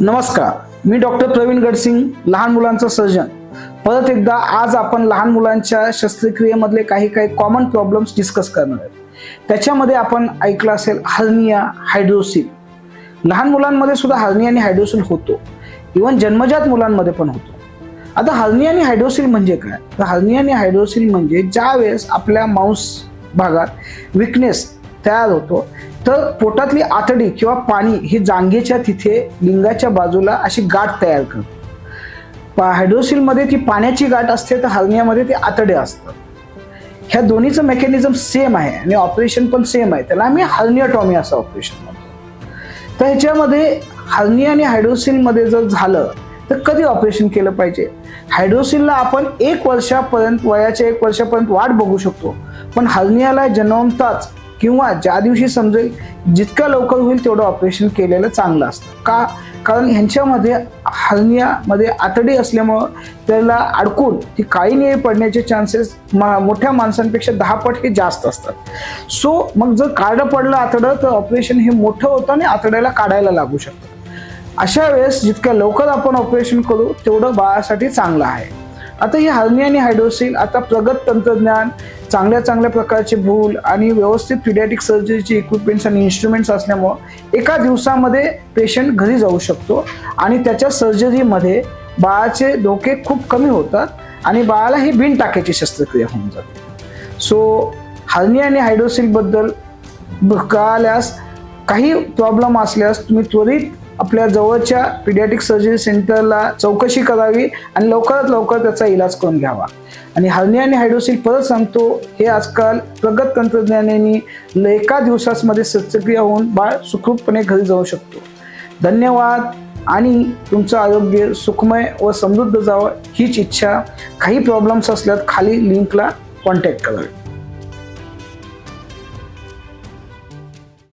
नमस्कार, मी डॉक्टर प्रवीण गडसिंग, लहान मुलांचा सर्जन। परत एकदा आज आपण लहान मुलांच्या शस्त्रक्रियेमधले काही कॉमन प्रॉब्लेम्स डिस्कस करणार आहोत। त्याच्यामध्ये आपण ऐकलं असेल हर्निया, हायड्रोसिल। लहान मुलांमध्ये सुद्धा हर्निया आणि हायड्रोसिल होतो, इव्हन जन्मजात मुलांमध्ये पण होतो। आता हर्निया आणि हायड्रोसिल म्हणजे काय? तर हर्निया आणि हायड्रोसिल म्हणजे ज्या वेळेस आपल्या माउस भागात विकनेस तयार होतो तर पोटातली आतडी किंवा पाणी ही जांघेच्या तिथे लिंगाच्या बाजूला अशी गाठ तयार करतो। हायड्रोसिल मध्ये ती पाण्याची गाठ असते, तर हर्नियामध्ये ते आतडे असतात। ह्या दोन्हीचं मेकॅनिझम सेम आहे आणि ऑपरेशन पण सेम आहे, त्याला आम्ही हर्नियाटॉमी असं ऑपरेशन म्हणतो। तर ह्याच्यामध्ये हर्निया आणि हायड्रोसिल मध्ये जर झालं तर कधी ऑपरेशन केलं पाहिजे? हायड्रोसिलला आपण 1 वर्षापर्यंत, वयाच्या 1 वर्षापर्यंत वाट बघू शकतो, पण हर्नियाला जन्मताच किंवा ज्या दिवशी समजेल जितक्या लवकर होईल तेवढं ऑपरेशन केलेलं चांगलं असतं। का? कारण ह्यांच्यामध्ये हर्नियामध्ये आतडी असल्यामुळं त्याला अडकून ती काळी निळी पडण्याचे चान्सेस मोठ्या माणसांपेक्षा 10 पट हे जास्त असतात। सो मग जर काळं पडलं आतडं तर ऑपरेशन हे मोठं होतं आणि आतड्याला काढायला लागू शकतं। अशा वेळेस जितक्या लवकर आपण ऑपरेशन करू तेवढं बाळासाठी चांगलं आहे। आता ही हर्निया आणि हायड्रोसिल आता प्रगत तंत्रज्ञान, चांगल्या प्रकारचे भूल आणि व्यवस्थित पीडियाट्रिक सर्जरीचे इक्विपमेंट्स आणि इन्स्ट्रुमेंट्स असल्यामुळे एका दिवसामध्ये पेशंट घरी जाऊ शकतो आणि त्याच्या सर्जरीमध्ये बाळाचे धोके खूप कमी होतात आणि बाळाला ही बिन टाक्याची शस्त्रक्रिया होऊन जाते। सो हर्निया आणि हायड्रोसिल बद्दल कळाल्यास, काही प्रॉब्लेम असल्यास तुम्ही त्वरित आपल्या जवळच्या पीडियाट्रिक सर्जरी सेंटरला चौकशी करावी आणि लवकरात लवकर त्याचा इलाज करून घ्यावा। आणि हर्निया आणि हायड्रोसिल परत सांगतो, हे आजकाल प्रगत तंत्रज्ञानाने एका दिवसामध्ये शस्त्रक्रिया होऊन बाळ सुखरूपपणे घरी जाऊ शकतो। धन्यवाद आणि तुमचं आरोग्य सुखमय व समृद्ध जावं हीच इच्छा। काही प्रॉब्लेम्स असल्यास खाली लिंकला कॉन्टॅक्ट करावे।